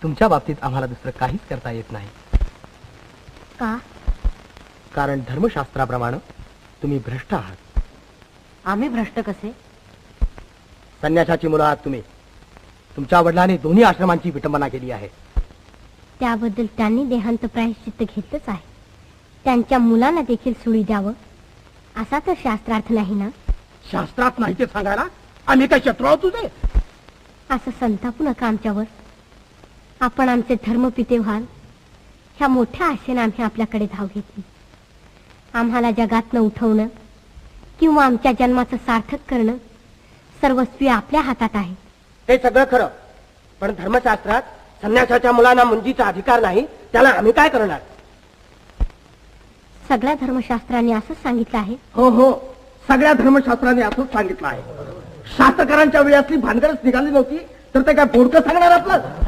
तुमच्या बाबतीत आम्हाला दुसरं काहीच करता येत नाही. का? कारण धर्मशास्त्राप्रमाणे तुम्ही भ्रष्ट आहात. आम्ही भ्रष्ट कसे? संन्यासाची मुलं आहात तुम्ही. तुमच्या वडिलांनी दोन्ही आश्रमांची विटंबना केली आहे. त्याबद्दल त्यांनी देहांत प्रायश्चित्त घेतलंच आहे. त्यांच्या मुलांना देखील सुळी द्यावं असा तर शास्त्रार्थ नाही ना. शास्त्रात नाही ते सांगायला आम्ही काय शत्रू आहोत तुझे? असं संतापू नका आमच्यावर. आपण आमचे धर्मपिते व्हाल ह्या मोठ्या आशेने आम्ही आपल्याकडे धाव घेतली. आम्हाला जगातनं उठवणं किंवा आमच्या जन्माचं सार्थक करणं सर्वस्वी आपल्या हातात आहे. ते सगळं खरं, पण धर्मशास्त्रात संन्यासाच्या मुलांना मुंजीचा अधिकार नाही. त्याला आम्ही काय करणार? सगळ्या धर्मशास्त्रांनी असंच सांगितलं आहे. हो हो, सगळ्या धर्मशास्त्रांनी असंच सांगितलं आहे. शास्त्रकारांच्या वेळी असली भानगडच निघाली नव्हती तर ते काय बोडकं सांगणार आपलं?